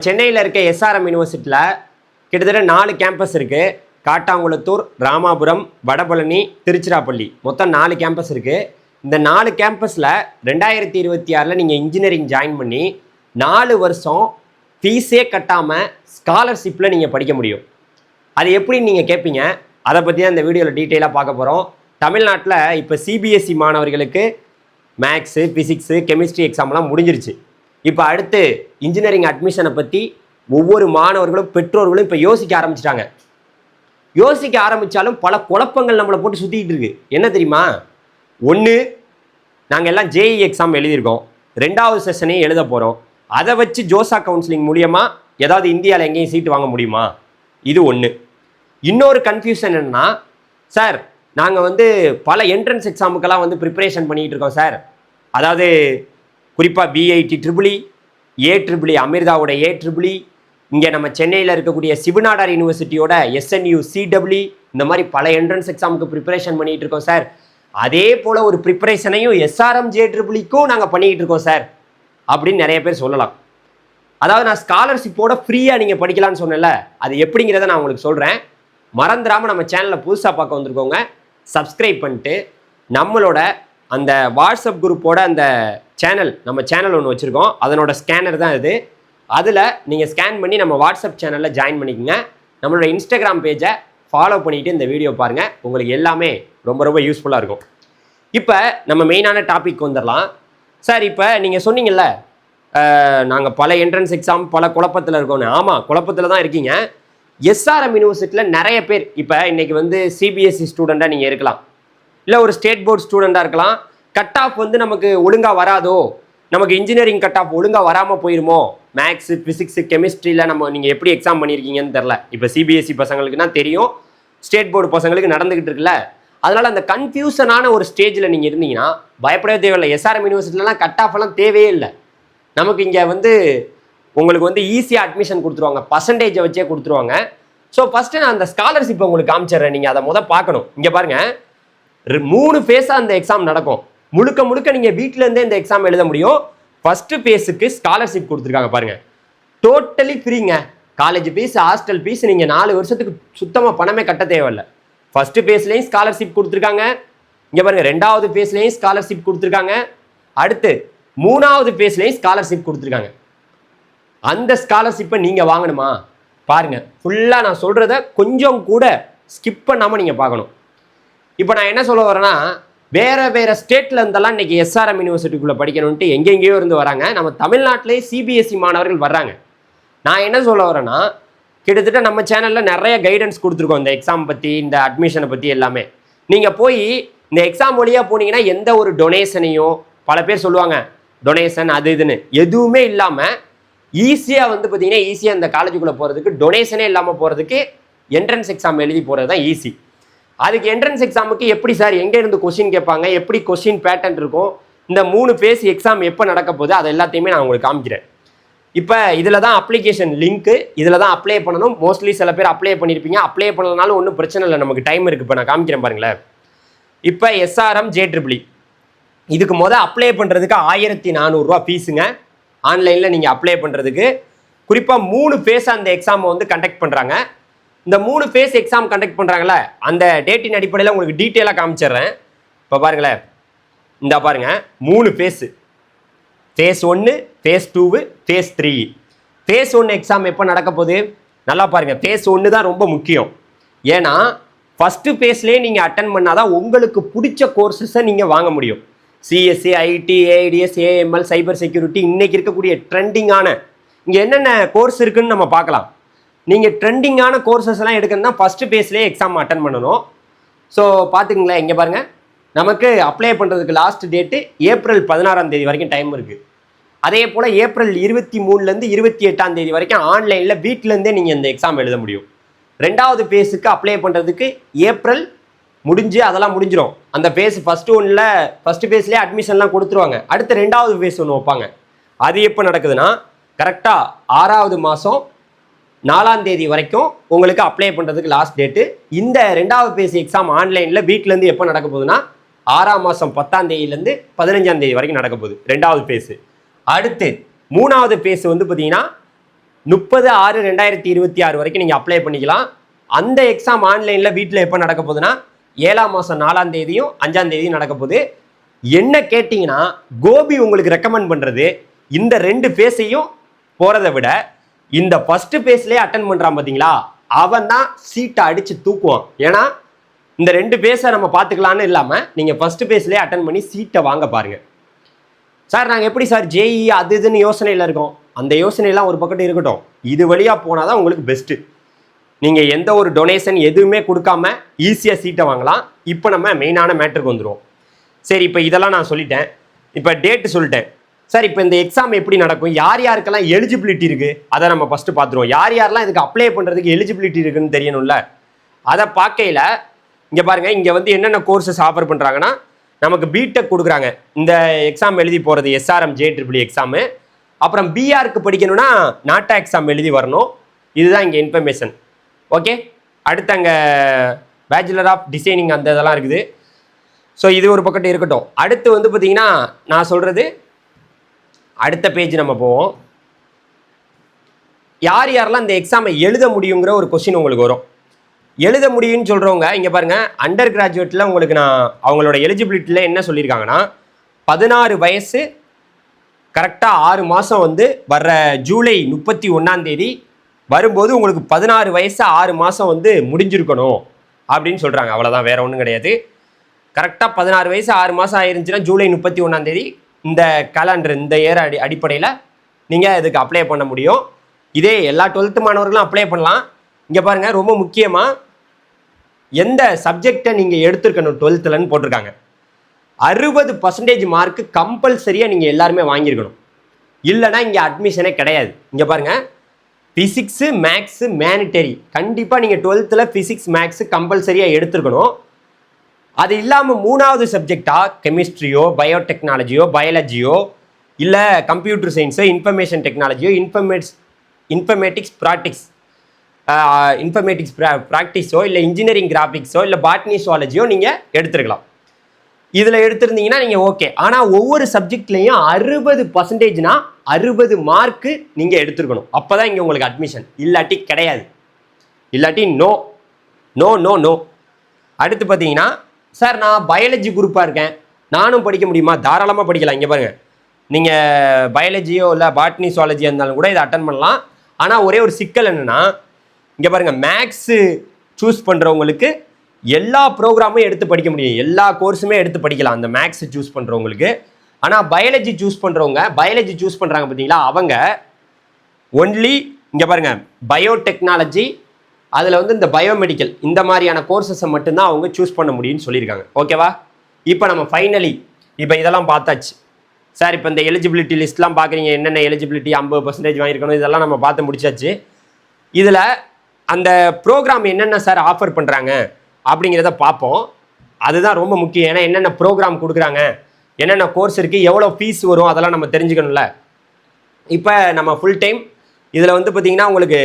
சென்னையில் இருக்க எஸ்ஆர்எம் யூனிவர்சிட்டியில் கிட்டத்தட்ட 4 கேம்பஸ் இருக்குது. காட்டாங்குளத்தூர், ராமாபுரம், வடபழனி, திருச்சிராப்பள்ளி, மொத்தம் 4 கேம்பஸ் இருக்குது. இந்த 4 கேம்பஸில் 2026 நீங்கள் இன்ஜினியரிங் ஜாயின் பண்ணி 4 வருஷம் ஃபீஸே கட்டாமல் ஸ்காலர்ஷிப்பில் நீங்கள் படிக்க முடியும். அது எப்படின்னு நீங்கள் கேட்பீங்க. அதை பற்றி தான் இந்த வீடியோவில் டீட்டெயிலாக பார்க்க போகிறோம். தமிழ்நாட்டில் இப்போ சிபிஎஸ்சி மாணவர்களுக்கு மேக்ஸு, ஃபிசிக்ஸு, கெமிஸ்ட்ரி எக்ஸாம்லாம் முடிஞ்சிருச்சு. இப்போ அடுத்து இன்ஜினியரிங் அட்மிஷனை பற்றி ஒவ்வொரு மாணவர்களும் பெற்றோர்களும் இப்போ யோசிக்க ஆரம்பிச்சிட்டாங்க. யோசிக்க ஆரம்பித்தாலும் பல குழப்பங்கள் நம்மளை போட்டு சுற்றிக்கிட்டு இருக்கு. என்ன தெரியுமா? ஒன்று, நாங்கள் எல்லாம் ஜேஇ எக்ஸாம் எழுதியிருக்கோம், 2வது செஷனையும் எழுத போகிறோம். அதை வச்சு ஜோசா கவுன்சிலிங் மூலியமாக ஏதாவது இந்தியாவில் எங்கேயும் சீட்டு வாங்க முடியுமா? இது ஒன்று. இன்னொரு கன்ஃபியூஷன் என்னென்னா, சார் நாங்கள் பல என்ட்ரன்ஸ் எக்ஸாமுக்கெல்லாம் ப்ரிப்பரேஷன் பண்ணிக்கிட்டு இருக்கோம் சார். அதாவது குறிப்பாக பிஐடி ட்ரிபிளி, ஏட்ரிபிளி, அமிர்தாவோட ஏட்ரிபிளி, இங்கே நம்ம சென்னையில் இருக்கக்கூடிய சிவநாடார் யூனிவர்சிட்டியோட எஸ்என்யூ சிடபிள்யூ, இந்த மாதிரி பல என்ட்ரன்ஸ் எக்ஸாமுக்கு ப்ரிப்பரேஷன் பண்ணிகிட்டு இருக்கோம் சார். அதே போல் ஒரு ப்ரிப்பரேஷனையும் எஸ்ஆர்எம் ஜேட்ரிபிளிக்கும் நாங்கள் பண்ணிக்கிட்டு இருக்கோம் சார் அப்படின்னு நிறைய பேர் சொல்லலாம். அதாவது நான் ஸ்காலர்ஷிப்போட ஃப்ரீயாக நீங்கள் படிக்கலான்னு சொன்னேன்ல, அது எப்படிங்கிறத நான் உங்களுக்கு சொல்கிறேன். மறந்துடாமல் நம்ம சேனலில் புதுசாக பார்க்க வந்திருக்கோங்க, சப்ஸ்கிரைப் பண்ணிட்டு நம்மளோட அந்த வாட்ஸ்அப் குரூப்போட அந்த நம்ம சேனல் ஒன்று வச்சுருக்கோம், அதனோட ஸ்கேனர் தான் இது. அதில் நீங்கள் ஸ்கேன் பண்ணி நம்ம வாட்ஸ்அப் சேனலில் ஜாயின் பண்ணிக்கோங்க. நம்மளோட இன்ஸ்டாகிராம் பேஜை ஃபாலோ பண்ணிவிட்டு இந்த வீடியோ பாருங்கள். உங்களுக்கு எல்லாமே ரொம்ப ரொம்ப யூஸ்ஃபுல்லாக இருக்கும். இப்போ நம்ம மெயினான டாபிக் வந்துடலாம். சார் இப்போ நீங்கள் சொன்னீங்கல்ல, நாங்கள் பல என்ட்ரன்ஸ் எக்ஸாம் பல குழப்பத்தில் இருக்கோன்னு. ஆமாம், குழப்பத்தில் தான் இருக்கீங்க. எஸ்ஆர்எம் யூனிவர்சிட்டியில் நிறைய பேர் இப்போ இன்றைக்கி சிபிஎஸ்சி ஸ்டூடெண்ட்டாக நீங்கள் இருக்கலாம், இல்லை ஒரு ஸ்டேட் போர்டு ஸ்டூடெண்ட்டாக இருக்கலாம். கட் ஆஃப் நமக்கு ஒழுங்காக வராதோ, நமக்கு இன்ஜினியரிங் கட் ஆஃப் ஒழுங்காக வராமல் போயிருமோ, மேக்ஸு, ஃபிசிக்ஸு, கெமிஸ்ட்ரியில் நீங்கள் எப்படி எக்ஸாம் பண்ணியிருக்கீங்கன்னு தெரில. இப்போ சிபிஎஸ்சி பசங்களுக்குனா தெரியும், ஸ்டேட் போர்டு பசங்களுக்கு நடந்துக்கிட்டு இருக்குல்ல. அதனால் அந்த கன்ஃபியூஷனான ஒரு ஸ்டேஜில் நீங்கள் இருந்தீங்கன்னா பயப்படவே தேவையில்லை. எஸ்ஆர்எம் யூனிவர்சிட்டிலலாம் கட் ஆஃப் எல்லாம் தேவையே இல்லை. நமக்கு இங்கே உங்களுக்கு ஈஸியாக அட்மிஷன் கொடுத்துருவாங்க, பர்சன்டேஜை வச்சே கொடுத்துருவாங்க. ஸோ ஃபஸ்ட்டு நான் அந்த ஸ்காலர்ஷிப்பை உங்களுக்கு காமிச்சிட்றேன், நீங்கள் அதை பார்க்கணும். இங்கே பாருங்கள், 3 ஃபேஸாக அந்த எக்ஸாம் நடக்கும். முழுக்க முழுக்க நீங்கள் வீட்டிலேருந்தே இந்த எக்ஸாம் எழுத முடியும். ஃபஸ்ட்டு ஃபேஸுக்கு ஸ்காலர்ஷிப் கொடுத்துருக்காங்க பாருங்கள், டோட்டலி ஃப்ரீங்க. காலேஜ் ஃபீஸ், ஹாஸ்டல் ஃபீஸ் நீங்கள் 4 வருஷத்துக்கு சுத்தமாக பணமே கட்ட தேவையில்லை. ஃபஸ்ட்டு ஃபேஸ்லேயும் ஸ்காலர்ஷிப் கொடுத்துருக்காங்க. இங்கே பாருங்கள், 2வது ஃபேஸ்லேயும் ஸ்காலர்ஷிப் கொடுத்துருக்காங்க. அடுத்து 3வது ஃபேஸ்லேயும் ஸ்காலர்ஷிப் கொடுத்துருக்காங்க. அந்த ஸ்காலர்ஷிப்பை நீங்கள் வாங்கணுமா? பாருங்கள், ஃபுல்லாக நான் சொல்கிறத கொஞ்சம் கூட ஸ்கிப் பண்ணாமல் நீங்கள் பார்க்கணும். இப்போ நான் என்ன சொல்ல வரேன்னா, வேறு ஸ்டேட்டில் இருந்தெல்லாம் இன்றைக்கி எஸ்ஆர்எம் யூனிவர்சிட்டிக்குள்ளே படிக்கணுன்ட்டு எங்கெங்கேயோ இருந்து வராங்க. நம்ம தமிழ்நாட்டிலே சிபிஎஸ்சி மாணவர்கள் வர்றாங்க. நான் என்ன சொல்ல வரேன்னா, கிட்டத்தட்ட நம்ம சேனலில் நிறைய கைடன்ஸ் கொடுத்துருக்கோம் இந்த எக்ஸாம் பற்றி, இந்த அட்மிஷனை பற்றி எல்லாமே. நீங்கள் போய் இந்த எக்ஸாம் வழியாக போனீங்கன்னா எந்த ஒரு டொனேஷனையும், பல பேர் சொல்லுவாங்க டொனேஷன் அது இதுன்னு, எதுவுமே இல்லாமல் ஈஸியாக பார்த்தீங்கன்னா ஈஸியாக இந்த காலேஜுக்குள்ளே போகிறதுக்கு, டொனேஷனே இல்லாமல் போகிறதுக்கு என்ட்ரன்ஸ் எக்ஸாம் எழுதி போகிறது தான் ஈஸி. அதுக்கு என்ட்ரன்ஸ் எக்ஸாமுக்கு எப்படி சார், எங்கேருந்து கொஸ்டின் கேட்பாங்க, எப்படி கொஸ்டின் பேட்டர்ன் இருக்கும், இந்த 3 ஃபேஸ் எக்ஸாம் எப்போ நடக்க போகுது, அது எல்லாத்தையுமே நான் உங்களுக்கு காமிக்கிறேன். இப்போ இதில் தான் அப்ளிகேஷன் லிங்க்கு, இதில் தான் அப்ளை பண்ணணும். மோஸ்ட்லி சில பேர் அப்ளை பண்ணியிருப்பீங்க, அப்ளை பண்ணலனாலும் ஒன்றும் பிரச்சனை இல்லை, நமக்கு டைம் இருக்குது. இப்போ நான் காமிக்கிறேன் பாருங்களேன். இப்போ எஸ்ஆர்எம் ஜேட்ரிபிளி இதுக்கு அப்ளை பண்ணுறதுக்கு 1400 ரூபா ஃபீஸுங்க. ஆன்லைனில் நீங்கள் அப்ளை பண்ணுறதுக்கு குறிப்பாக 3 ஃபேஸாக அந்த எக்ஸாமை கண்டக்ட் பண்ணுறாங்க. இந்த 3 ஃபேஸ் எக்ஸாம் கண்டக்ட் பண்ணுறாங்களே, அந்த டேட்டின் அடிப்படையில் உங்களுக்கு டீட்டெயிலாக காமிச்சிடுறேன். இப்போ பாருங்களேன், இந்த பாருங்கள் 3 phase, phase 1, phase 2, phase 3. Phase 1 exam எப்போ நடக்க போகுது நல்லா பாருங்கள். ஃபேஸ் 1 தான் ரொம்ப முக்கியம். ஏன்னா ஃபஸ்ட்டு ஃபேஸ்லேயே நீங்கள் அட்டன் பண்ணால் தான் உங்களுக்கு பிடிச்ச கோர்ஸஸை நீங்கள் வாங்க முடியும். CSC, IT, AIDS, AML, cyber security, இன்றைக்கி இருக்கக்கூடிய ட்ரெண்டிங்கான இங்கே என்னென்ன கோர்ஸ் இருக்குதுன்னு நம்ம பார்க்கலாம். நீங்கள் ட்ரெண்டிங்கான கோர்சஸ் எல்லாம் எடுக்கணும்னா ஃபஸ்ட்டு ஃபேஸ்லேயே எக்ஸாம் அட்டன் பண்ணணும். ஸோ பார்த்துக்குங்களேன், இங்கே பாருங்கள், நமக்கு அப்ளை பண்ணுறதுக்கு லாஸ்ட் டேட்டு ஏப்ரல் 16ஆம் தேதி வரைக்கும் டைம் இருக்குது. அதே போல் ஏப்ரல் 23லேருந்து 28ஆம் தேதி வரைக்கும் ஆன்லைனில் வீட்டிலேருந்தே நீங்கள் இந்த எக்ஸாம் எழுத முடியும். 2வது ஃபேஸுக்கு அப்ளை பண்ணுறதுக்கு ஏப்ரல் முடிஞ்சு அதெல்லாம் முடிஞ்சிடும். அந்த ஃபேஸ் ஃபஸ்ட்டு ஃபேஸ்லேயே அட்மிஷன்லாம் கொடுத்துருவாங்க. அடுத்து 2வது ஃபேஸ் ஒன்று வைப்பாங்க. அது எப்போ நடக்குதுன்னா கரெக்டாக 6வது மாதம் 4ஆம் தேதி வரைக்கும் உங்களுக்கு அப்ளை பண்ணுறதுக்கு லாஸ்ட் டேட்டு. இந்த 2வது ஃபேஸ் எக்ஸாம் ஆன்லைனில் வீட்டிலேருந்து எப்போ நடக்க போகுதுன்னா 6ஆம் மாதம் 10ஆம் தேதியிலேருந்து 15ஆம் தேதி வரைக்கும் நடக்க போகுது 2வது ஃபேஸு. அடுத்து 3வது ஃபேஸ் பார்த்தீங்கன்னா 30/6/2026 வரைக்கும் நீங்கள் அப்ளை பண்ணிக்கலாம். அந்த எக்ஸாம் ஆன்லைனில் வீட்டில் எப்போ நடக்க போகுதுன்னா 7ஆம் மாதம் 4ஆம் தேதியும் 5ஆம் தேதியும் நடக்க போகுது. என்ன கேட்டிங்கன்னா கோபி உங்களுக்கு ரெக்கமெண்ட் பண்ணுறது இந்த 2 ஃபேஸையும் போகிறத விட இந்த ஃபஸ்ட்டு ஃபேஸ்லேயே அட்டன் பண்ணுறான் பார்த்தீங்களா, அவன் தான் சீட்டை அடித்து தூக்குவான். ஏன்னா இந்த 2 ஃபேஸை நம்ம பார்த்துக்கலான்னு இல்லாமல் நீங்கள் ஃபஸ்ட்டு ஃபேஸ்லேயே அட்டன் பண்ணி சீட்டை வாங்க பாருங்கள். சார் நாங்கள் எப்படி சார் ஜேஇ அது இதுன்னு யோசனையில் இருக்கோம். அந்த யோசனையெல்லாம் ஒரு பக்கத்து இருக்கட்டும். இது வழியாக போனால் தான் உங்களுக்கு பெஸ்ட்டு. நீங்கள் எந்த ஒரு டொனேஷன் எதுவுமே கொடுக்காம ஈஸியாக சீட்டை வாங்கலாம். இப்போ நம்ம மெயினான மேட்டருக்கு வந்துடுவோம். சரி, இப்போ இதெல்லாம் நான் சொல்லிட்டேன். இப்போ டேட்டு சொல்லிட்டேன். சார் இப்போ இந்த எக்ஸாம் எப்படி நடக்கும், யார் யாருக்கெல்லாம் எலிஜிபிலிட்டி இருக்குது அதை நம்ம ஃபஸ்ட்டு பார்த்துருவோம். யார் யாரெல்லாம் இதுக்கு அப்ளை பண்ணுறதுக்கு எலிஜிபிலிட்டி இருக்குன்னு தெரியணும்ல. அதை பார்க்கையில் இங்கே பாருங்கள், இங்கே வந்து என்னென்ன கோர்சஸ் ஆஃபர் பண்ணுறாங்கன்னா நமக்கு பிடெக் கொடுக்குறாங்க. இந்த எக்ஸாம் எழுதி போகிறது எஸ்ஆர்எம் JEEE எக்ஸாமு. அப்புறம் பிஆருக்கு படிக்கணும்னா நாட்டா எக்ஸாம் எழுதி வரணும். இதுதான் இங்கே இன்ஃபர்மேஷன். ஓகே, அடுத்து அங்கே பேச்சுலர் ஆஃப் டிசைனிங் அந்த இதெல்லாம் இருக்குது. ஸோ இது ஒரு பக்கத்து இருக்கட்டும். அடுத்து வந்து பார்த்தீங்கன்னா நான் சொல்கிறது அடுத்த பேஜ் நம்ம போவோம். யார் யாரெல்லாம் இந்த எக்ஸாமை எழுத முடியுங்கிற ஒரு கொஸ்டின் உங்களுக்கு வரும். எழுத முடியும்னு சொல்கிறவங்க இங்கே பாருங்கள், அண்டர் கிராஜுவேட்டில் உங்களுக்கு நான் அவங்களோட எலிஜிபிலிட்டியில் என்ன சொல்லியிருக்காங்கன்னா 16 வயசு கரெக்டாக 6 மாதம் வந்து வர்ற ஜூலை 31ஆம் தேதி வரும்போது உங்களுக்கு 16 வயசு 6 மாதம் வந்து முடிஞ்சிருக்கணும் அப்படின்னு சொல்கிறாங்க. அவ்வளோதான், வேறு ஒன்றும் கிடையாது. கரெக்டாக 16 வயசு 6 மாதம் ஆயிருந்துச்சுன்னா ஜூலை 31ஆம் தேதி இந்த கேலண்டர் இந்த இயர் அடிப்படையில் நீங்கள் இதுக்கு அப்ளை பண்ண முடியும். இதே எல்லா 12th மாணவர்களும் அப்ளை பண்ணலாம். இங்கே பாருங்கள், ரொம்ப முக்கியமாக எந்த சப்ஜெக்டை நீங்கள் எடுத்துருக்கணும் 12thலன்னு போட்டிருக்காங்க. 60% மார்க்கு கம்பல்சரியாக நீங்கள் எல்லாருமே வாங்கியிருக்கணும். இல்லைனா இங்கே அட்மிஷனே கிடையாது. இங்கே பாருங்கள், ஃபிசிக்ஸு மேக்ஸு மேனிட்டரி கண்டிப்பாக நீங்கள் 12th ஃபிசிக்ஸ் மேக்ஸு கம்பல்சரியாக எடுத்துருக்கணும். அது இல்லாமல் 3வது சப்ஜெக்டாக கெமிஸ்ட்ரியோ பயோடெக்னாலஜியோ பயாலஜியோ இல்லை கம்ப்யூட்டர் சயின்ஸோ இன்ஃபர்மேஷன் டெக்னாலஜியோ இன்ஃபர்மேட்டிக்ஸ் ப்ராக்டிஸோ இல்லை இன்ஜினியரிங் கிராஃபிக்ஸோ இல்லை பாட்னி சுவாலஜியோ நீங்கள் எடுத்துருக்கலாம். இதில் எடுத்திருந்தீங்கன்னா நீங்கள் ஓகே. ஆனால் ஒவ்வொரு சப்ஜெக்ட்லேயும் 60%னா 60 மார்க்கு நீங்கள் எடுத்துருக்கணும். அப்போ தான் இங்கே உங்களுக்கு அட்மிஷன். இல்லாட்டி கிடையாது. இல்லாட்டி நோ நோ நோ நோ. அடுத்து பார்த்தீங்கன்னா, சார் நான் பயாலஜி குரூப்பாக இருக்கேன், நானும் படிக்க முடியுமா? தாராளமாக படிக்கலாம். இங்கே பாருங்கள், நீங்கள் பயாலஜியோ இல்லை பாட்னி சுவாலஜியாக இருந்தாலும் கூட இதை அட்டன் பண்ணலாம். ஆனால் ஒரே ஒரு சிக்கல் என்னென்னா, இங்கே பாருங்கள், மேக்ஸு சூஸ் பண்ணுறவங்களுக்கு எல்லா ப்ரோக்ராமும் எடுத்து படிக்க முடியும், எல்லா கோர்ஸுமே எடுத்து படிக்கலாம் அந்த மேக்ஸு சூஸ் பண்ணுறவங்களுக்கு. ஆனால் பயாலஜி சூஸ் பண்ணுறாங்க பார்த்தீங்களா, அவங்க ஒன்லி இங்கே பாருங்கள் பயோடெக்னாலஜி, அதில் வந்து இந்த பயோமெடிக்கல் இந்த மாதிரியான கோர்சஸை மட்டும்தான் அவங்க சூஸ் பண்ண முடியும்னு சொல்லியிருக்காங்க. ஓகேவா? இப்போ நம்ம ஃபைனலி இப்போ இதெல்லாம் பார்த்தாச்சு. சார் இப்போ இந்த எலிஜிபிலிட்டி லிஸ்ட்லாம் பார்க்குறீங்க, என்னென்ன எலிஜிபிலிட்டி 50% வாங்கியிருக்கணும், இதெல்லாம் நம்ம பார்த்து முடிச்சாச்சு. இதில் அந்த ப்ரோக்ராம் என்னென்ன சார் ஆஃபர் பண்ணுறாங்க அப்படிங்கிறத பார்ப்போம். அதுதான் ரொம்ப முக்கியம். ஏன்னா என்னென்ன ப்ரோக்ராம் கொடுக்குறாங்க, என்னென்ன கோர்ஸ் இருக்குது, எவ்வளோ ஃபீஸ் வரும், அதெல்லாம் நம்ம தெரிஞ்சுக்கணும்ல. இப்போ நம்ம ஃபுல் டைம் இதில் வந்து பார்த்திங்கன்னா உங்களுக்கு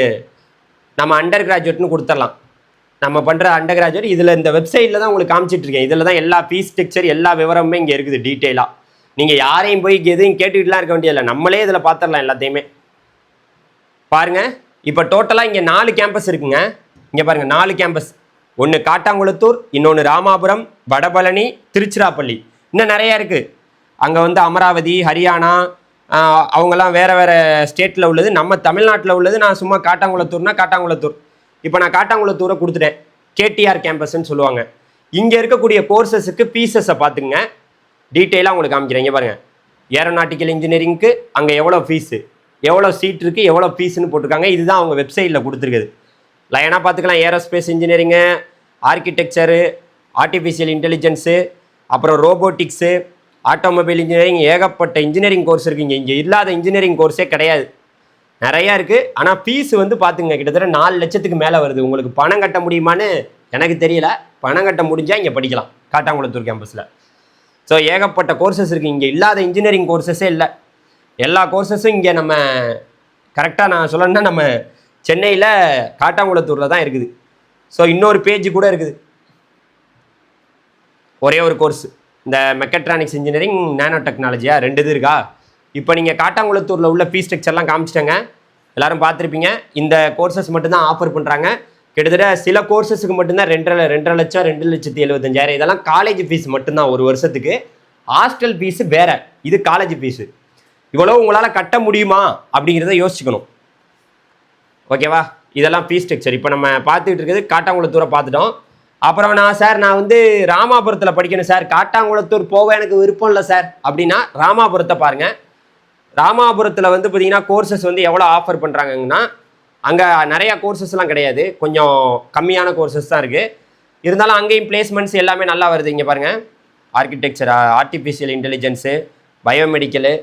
நம்ம அண்டர் கிராஜுவேட்னு கொடுத்துடலாம். நம்ம பண்ணுற அண்டர் கிராஜுவேட் இதில் இந்த வெப்சைட்டில் தான் உங்களுக்கு காமிச்சிட்ருக்கேன். இதில் தான் எல்லா ஃபீஸ் ஸ்ட்ரக்சர் எல்லா விவரமுமே இங்கே இருக்குது டீட்டெயிலாக. நீங்கள் யாரையும் போய் எதுவும் கேட்டுக்கிட்டுலாம் இருக்க வேண்டியதில்லை, நம்மளே இதில் பார்த்துடலாம் எல்லாத்தையுமே. பாருங்கள், இப்போ டோட்டலாக இங்கே 4 கேம்பஸ் இருக்குங்க. இங்கே பாருங்கள், 4 கேம்பஸ். ஒன்று காட்டாங்குளத்தூர், இன்னொன்று ராமாபுரம், வடபழனி, திருச்சிராப்பள்ளி, இன்னும் நிறையா இருக்குது. அங்கே வந்து அமராவதி, ஹரியானா, அவங்கெல்லாம் வேறு வேறு ஸ்டேட்டில் உள்ளது. நம்ம தமிழ்நாட்டில் உள்ளது நான் சும்மா காட்டாங்குளத்தூர்னா காட்டாங்குளத்தூர். இப்போ நான் காட்டாங்குளத்தூரை கொடுத்துட்டேன், கேடிஆர் கேம்பஸ்ன்னு சொல்லுவாங்க. இங்கே இருக்கக்கூடிய கோர்சஸுக்கு ஃபீஸஸை பார்த்துங்க, டீட்டெயிலாக உங்களுக்கு காமிக்கிறேன். இங்கே பாருங்கள், ஏரோநாட்டிக்கல் இன்ஜினியரிங்க்கு அங்கே எவ்வளோ ஃபீஸு, எவ்வளோ சீட் இருக்குது, எவ்வளோ ஃபீஸுன்னு போட்டிருக்காங்க. இதுதான் அவங்க வெப்சைட்டில் கொடுத்துருக்குது. லைனாக பார்த்துக்கலாம். Aerospace engineering, architecture, artificial intelligence, அப்புறம் ரோபோட்டிக்ஸு, ஆட்டோமொபைல் இன்ஜினியரிங், ஏகப்பட்ட இன்ஜினியரிங் கோர்ஸ் இருக்குங்க. இங்கே இல்லாத இன்ஜினியரிங் கோர்ஸே கிடையாது, நிறையா இருக்குது. ஆனால் ஃபீஸ் வந்து பார்த்துங்க, கிட்டத்தட்ட 4 லட்சத்துக்கு மேலே வருது. உங்களுக்கு பணம் கட்ட முடியுமான்னு எனக்கு தெரியல. பணம் கட்ட முடிஞ்சால் இங்கே படிக்கலாம் காட்டாங்குளத்தூர் கேம்பஸில். ஸோ ஏகப்பட்ட கோர்சஸ் இருக்குது. இங்கே இல்லாத இன்ஜினியரிங் கோர்சஸே இல்லை. எல்லா கோர்சஸும் இங்கே நம்ம கரெக்டாக நான் சொல்லணும்னா நம்ம சென்னையில் காட்டாங்குளத்தூரில் தான் இருக்குது. ஸோ இன்னொரு பேஜ் கூட இருக்குது, ஒரே ஒரு கோர்ஸ், இந்த மெக்கட்ரானிக்ஸ் இன்ஜினியரிங், நானோ டெக்னாலஜியா, 2 இது இருக்கா. இப்போ நீங்கள் காட்டாங்குளத்தூரில் உள்ள ஃபீஸ் ஸ்ட்ரக்சர்லாம் காமிச்சிட்டேங்க. எல்லாரும் பார்த்துருப்பீங்க. இந்த கோர்சஸ் மட்டும்தான் ஆஃபர் பண்ணுறாங்க. கிட்டத்தட்ட சில கோர்சஸுக்கு மட்டும்தான் 2.5 லட்சம் 2,75,000 இதெல்லாம் காலேஜ் ஃபீஸ் மட்டும்தான் ஒரு வருஷத்துக்கு. ஹாஸ்டல் ஃபீஸு வேற, இது காலேஜ் ஃபீஸு. இவ்வளோ உங்களால் கட்ட முடியுமா அப்படிங்கிறத யோசிச்சுக்கணும். ஓகேவா? இதெல்லாம் ஃபீஸ் ஸ்ட்ரக்சர். இப்போ நம்ம பார்த்துக்கிட்டு இருக்கிறது காட்டாங்குளத்தூரை பார்த்துட்டோம். அப்புறம் நான் வந்து ராமாபுரத்தில் படிக்கணும் சார், காட்டாங்குளத்தூர் போக எனக்கு விருப்பம் இல்லை சார் அப்படின்னா ராமாபுரத்தை பாருங்கள். ராமாபுரத்தில் வந்து பார்த்தீங்கன்னா கோர்சஸ் வந்து எவ்வளோ ஆஃபர் பண்ணுறாங்கன்னா, அங்கே நிறையா கோர்சஸ்லாம் கிடையாது, கொஞ்சம் கம்மியான கோர்சஸ் தான் இருக்குது. இருந்தாலும் அங்கேயும் பிளேஸ்மெண்ட்ஸ் எல்லாமே நல்லா வருது. இங்கே பாருங்கள், ஆர்கிடெக்சர், ஆர்டிஃபிஷியல் இன்டெலிஜென்ஸு, பயோமெடிக்கலு.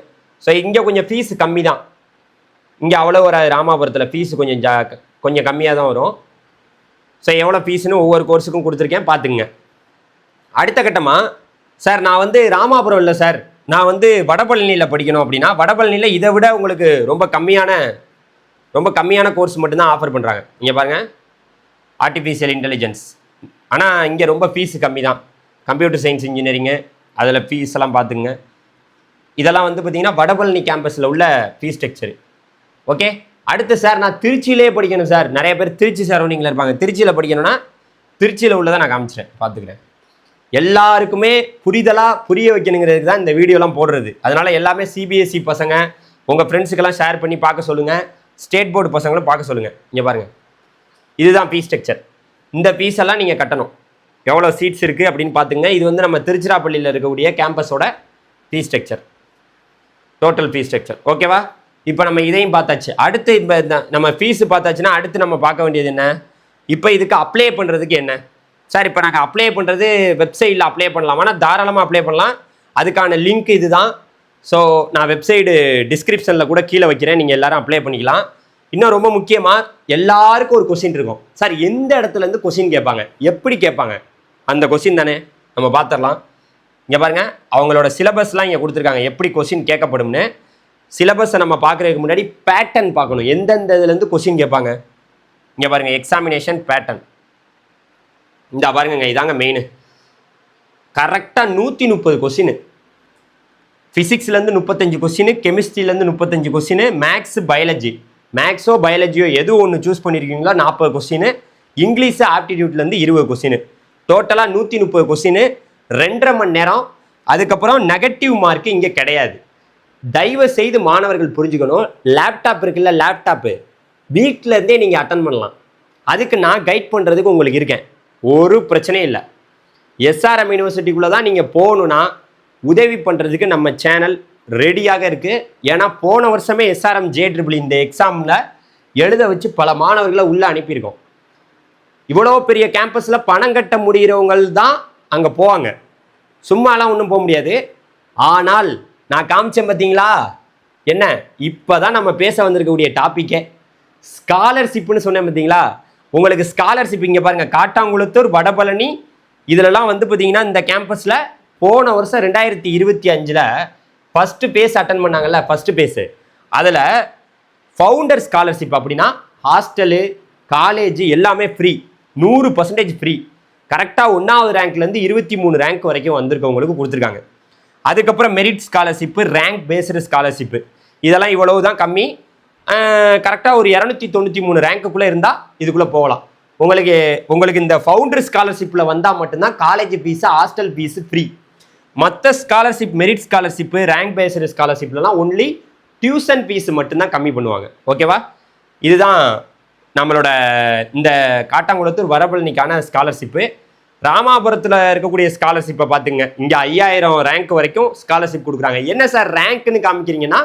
ஸோ இங்கே கொஞ்சம் ஃபீஸ் கம்மி தான். இங்கே அவ்வளோ வராது. ராமாபுரத்தில் ஃபீஸு கொஞ்சம் கம்மியாக தான் வரும். ஸோ எவ்வளோ ஃபீஸுன்னு ஒவ்வொரு கோர்ஸுக்கும் கொடுத்துருக்கேன், பார்த்துங்க. அடுத்த கட்டமாக சார் நான் வந்து ராமாபுரம் இல்லை சார், நான் வந்து வடபழனியில் படிக்கணும் அப்படின்னா, வடபழனியில் இதை விட உங்களுக்கு ரொம்ப கம்மியான கோர்ஸ் மட்டும்தான் ஆஃபர் பண்ணுறாங்க. இங்கே பாருங்கள், ஆர்டிஃபிஷியல் இன்டெலிஜென்ஸ். ஆனால் இங்கே ரொம்ப ஃபீஸு கம்மி தான். கம்ப்யூட்டர் சயின்ஸ் இன்ஜினியரிங்கு, அதில் ஃபீஸ் எல்லாம் பார்த்துங்க. இதெல்லாம் வந்து பார்த்திங்கன்னா வடபழனி கேம்பஸில் உள்ள ஃபீஸ் ஸ்ட்ரக்சரு. ஓகே. அடுத்து சார் நான் திருச்சியிலே படிக்கணும் சார், நிறைய பேர் திருச்சி சரௌண்டிங்கில் இருப்பாங்க. திருச்சியில் படிக்கணும்னா திருச்சியில் உள்ளதை நான் காமிச்சிட்டேன், பார்த்துக்கிறேன். எல்லாருக்குமே புரிய வைக்கணுங்கிறதுக்கு தான் இந்த வீடியோலாம் போடுறது. அதனால் எல்லாமே சிபிஎஸ்சி பசங்க உங்கள் ஃப்ரெண்ட்ஸுக்கெல்லாம் ஷேர் பண்ணி பார்க்க சொல்லுங்கள். ஸ்டேட் போர்டு பசங்களும் பார்க்க சொல்லுங்கள். இங்கே பாருங்கள், இதுதான் ஃபீஸ் ஸ்ட்ரக்சர். இந்த ஃபீஸ் எல்லாம் நீங்கள் கட்டணும். எவ்வளோ சீட்ஸ் இருக்குது அப்படின்னு பார்த்துங்க. இது வந்து நம்ம திருச்சிராப்பள்ளியில் இருக்கக்கூடிய கேம்பஸோட fees structure, total fees structure. ஓகேவா? இப்போ நம்ம இதையும் பார்த்தாச்சு. அடுத்து இப்போ நம்ம ஃபீஸு பார்த்தாச்சுன்னா அடுத்து நம்ம பார்க்க வேண்டியது என்ன? இப்போ இதுக்கு அப்ளை பண்ணுறதுக்கு என்ன சார்? இப்போ நாங்கள் அப்ளை பண்ணுறது வெப்சைட்டில் அப்ளை பண்ணலாமான்னா தாராளமாக அப்ளை பண்ணலாம். அதுக்கான லிங்க் இது தான். ஸோ நான் வெப்சைட்டு டிஸ்கிரிப்ஷனில் கூட கீழே வைக்கிறேன், நீங்கள் எல்லோரும் அப்ளை பண்ணிக்கலாம். இன்னும் ரொம்ப முக்கியமாக எல்லாருக்கும் ஒரு கொஸ்டின் இருக்கும் சார், எந்த இடத்துலேருந்து கொஸ்டின் கேட்பாங்க, எப்படி கேட்பாங்க, அந்த கொஸ்டின் தானே நம்ம பார்த்துடலாம். இங்கே பாருங்கள், அவங்களோட சிலபஸ்லாம் இங்கே கொடுத்துருக்காங்க, எப்படி கொஸ்டின் கேட்கப்படும்னு. சிலபஸை நம்ம பார்க்குறதுக்கு முன்னாடி பேட்டர்ன் பார்க்கணும், எந்தெந்த இதுலேருந்து கொஸ்டின் கேட்பாங்க. இங்கே பாருங்கள், எக்ஸாமினேஷன் பேட்டர்ன். இந்த பாருங்க, இதாங்க மெயின். கரெக்டாக 130 கொஸ்டின். ஃபிசிக்ஸ்லேருந்து 35 கொஸ்டின், கெமிஸ்ட்ரியிலேருந்து 35 கொஸ்டின், மேக்ஸோ பயாலஜியோ எது ஒன்று சூஸ் பண்ணியிருக்கீங்களோ 40 கொஸ்டின், இங்கிலீஷு ஆப்டிடியூட்லேருந்து 20 கொஸ்டின், டோட்டலாக 130 கொஸ்டின், 2.5 மணி நேரம். அதுக்கப்புறம் நெகட்டிவ் மார்க்கு இங்கே கிடையாது. தயவு செய்து மாணவர்கள் புரிஞ்சுக்கணும், லேப்டாப் இருக்குல்ல, லேப்டாப்பு வீட்டில் இருந்தே நீங்கள் அட்டன் பண்ணலாம். அதுக்கு நான் கைட் பண்ணுறதுக்கு உங்களுக்கு இருக்கேன், ஒரு பிரச்சனையும் இல்லை. எஸ்ஆர்எம் யூனிவர்சிட்டிக்குள்ளே தான் நீங்கள் போகணுன்னா உதவி பண்ணுறதுக்கு நம்ம சேனல் ரெடியாக இருக்குது. ஏன்னா போன வருஷமே எஸ்ஆர்எம் JEEE இந்த எக்ஸாமில் எழுத வச்சு பல மாணவர்களை உள்ளே அனுப்பியிருக்கோம். இவ்வளோ பெரிய கேம்பஸில் பணம் கட்ட முடிகிறவங்கள் தான் அங்கே போவாங்க, சும்மாலாம் ஒன்றும் போக முடியாது. ஆனால் நான் காமிச்சேன் பார்த்தீங்களா என்ன, இப்போ தான் நம்ம பேச வந்திருக்கக்கூடிய டாப்பிக்கே ஸ்காலர்ஷிப்னு சொன்னேன் பார்த்தீங்களா. உங்களுக்கு ஸ்காலர்ஷிப் இங்கே பாருங்கள், காட்டாங்குளத்தூர், வடபழனி இதிலலாம் வந்து பார்த்தீங்கன்னா இந்த கேம்பஸில் போன வருஷம் 2025 ஃபஸ்ட்டு பேஸ் அட்டன் பண்ணாங்கல்ல, ஃபஸ்ட்டு பேஸு, அதில் ஃபவுண்டர் ஸ்காலர்ஷிப் அப்படின்னா ஹாஸ்டலு, காலேஜு எல்லாமே ஃப்ரீ, 100% ஃப்ரீ. கரெக்டாக 1வது ரேங்க்லேருந்து 23 ரேங்க் வரைக்கும் வந்திருக்கவங்களுக்கு கொடுத்துருக்காங்க. அதுக்கப்புறம் merit scholarship, rank based scholarship, இதெல்லாம் இவ்வளவு தான் கம்மி. கரெக்டாக ஒரு 293 ரேங்க்குள்ளே இருந்தால் இதுக்குள்ளே போகலாம். உங்களுக்கு இந்த ஃபவுண்டர் ஸ்காலர்ஷிப்பில் வந்தால் மட்டும்தான் college fees, hostel fees free. மற்ற scholarship, merit scholarship, rank based ஸ்காலர்ஷிப்லாம் ஒன்லி டியூஷன் ஃபீஸு மட்டும்தான் கம்மி பண்ணுவாங்க. ஓகேவா? இதுதான் நம்மளோட இந்த காட்டாங்குளத்தூர் வடபழனிக்கான ஸ்காலர்ஷிப்பு. ராமாபுரத்தில் இருக்கக்கூடிய ஸ்காலர்ஷிப்பை பார்த்துங்க, இங்கே 5000 ரேங்க் வரைக்கும் ஸ்காலர்ஷிப் கொடுக்குறாங்க. என்ன சார் ரேங்க்னு காமிக்கிறீங்கன்னா,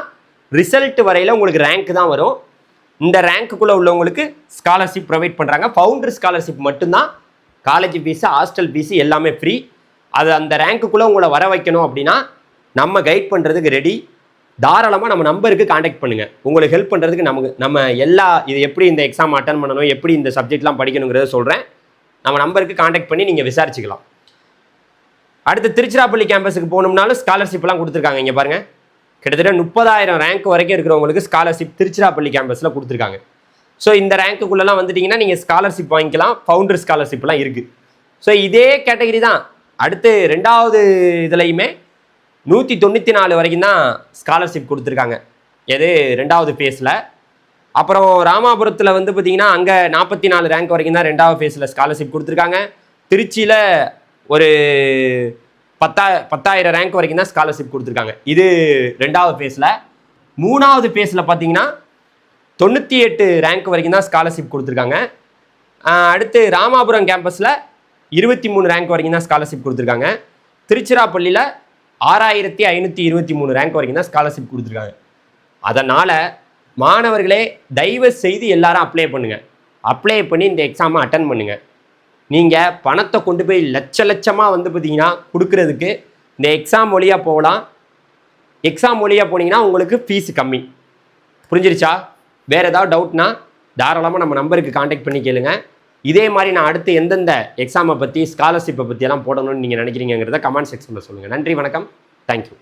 ரிசல்ட் வரையில் உங்களுக்கு ரேங்க் தான் வரும். இந்த ரேங்க்குள்ளே உள்ளவங்களுக்கு ஸ்காலர்ஷிப் ப்ரொவைட் பண்ணுறாங்க. ஃபவுண்டர் ஸ்காலர்ஷிப் மட்டும்தான், காலேஜ் ஃபீஸு, ஹாஸ்டல் ஃபீஸு எல்லாமே ஃப்ரீ. அது அந்த ரேங்க்குள்ளே உங்களை வர வைக்கணும் அப்படின்னா நம்ம கைட் பண்ணுறதுக்கு ரெடி. தாராளமாக நம்ம நம்பருக்கு காண்டாக்ட் பண்ணுங்கள், உங்களுக்கு ஹெல்ப் பண்ணுறதுக்கு. நம்ம இது எப்படி இந்த எக்ஸாம் அட்டன் பண்ணணும், எப்படி இந்த சப்ஜெக்ட்லாம் படிக்கணுங்கிறத சொல்கிறேன். நம்ம நம்பருக்கு காண்டாக்ட் பண்ணி நீங்கள் விசாரிச்சுக்கலாம். அடுத்து திருச்சிராப்பள்ளி கேம்பஸுக்கு போகணும்னாலும் ஸ்காலர்ஷிப்லாம் கொடுத்துருக்காங்க. இங்கே பாருங்கள், கிட்டத்தட்ட 30,000 ரேங்க் வரைக்கும் இருக்கிறவங்களுக்கு ஸ்காலர்ஷிப் திருச்சிராப்பள்ளி கேம்பஸில் கொடுத்துருக்காங்க. ஸோ இந்த ரேங்க்குள்ளெல்லாம் வந்துட்டிங்கன்னா நீங்கள் ஸ்காலர்ஷிப் வாங்கிக்கலாம். ஃபவுண்டர் ஸ்காலர்ஷிப்லாம் இருக்குது. ஸோ இதே கேட்டகரி தான் அடுத்து 2வது இதுலையுமே 194 வரைக்கும் தான் ஸ்காலர்ஷிப் கொடுத்துருக்காங்க. எது 2வது ஃபேஸில். அப்புறம் ராமாபுரத்தில் வந்து பார்த்தீங்கன்னா அங்கே 44 ரேங்க் வரைக்கும் தான் 2வது ஃபேஸில் ஸ்காலர்ஷிப் கொடுத்துருக்காங்க. திருச்சியில் ஒரு 10,000 ரேங்க் வரைக்கும் தான் ஸ்காலர்ஷிப் கொடுத்துருக்காங்க. இது 2வது ஃபேஸில். 3வது ஃபேஸில் பார்த்தீங்கன்னா 98 ரேங்க் வரைக்கும் தான் ஸ்காலர்ஷிப் கொடுத்துருக்காங்க. அடுத்து ராமாபுரம் கேம்பஸில் 23 ரேங்க் வரைக்கும் தான் ஸ்காலர்ஷிப் கொடுத்துருக்காங்க. திருச்சிராப்பள்ளியில் 6,523 ரேங்க் வரைக்கும் தான் ஸ்காலர்ஷிப் கொடுத்துருக்காங்க. அதனால் மாணவர்களே தயவு செய்து எல்லாரும் அப்ளை பண்ணுங்கள். அப்ளை பண்ணி இந்த எக்ஸாமை அட்டன் பண்ணுங்கள். நீங்கள் பணத்தை கொண்டு போய் லட்சமாக வந்து பார்த்தீங்கன்னா கொடுக்கறதுக்கு இந்த எக்ஸாம் வழியாக போகலாம். எக்ஸாம் வழியாக போனீங்கன்னா உங்களுக்கு ஃபீஸ் கம்மி. புரிஞ்சிருச்சா? வேறு ஏதாவது டவுட்னா தாராளமாக நம்ம நம்பருக்கு காண்டாக்ட் பண்ணி கேளுங்க. இதே மாதிரி நான் அடுத்து எந்தெந்த எக்ஸாமை பற்றி ஸ்காலர்ஷிப்பை பற்றியெல்லாம் போடணும்னு நீங்கள் நினைக்கிறீங்கிறத கமெண்ட் செக்ஷனில் சொல்லுங்கள். நன்றி, வணக்கம், தேங்க்யூ.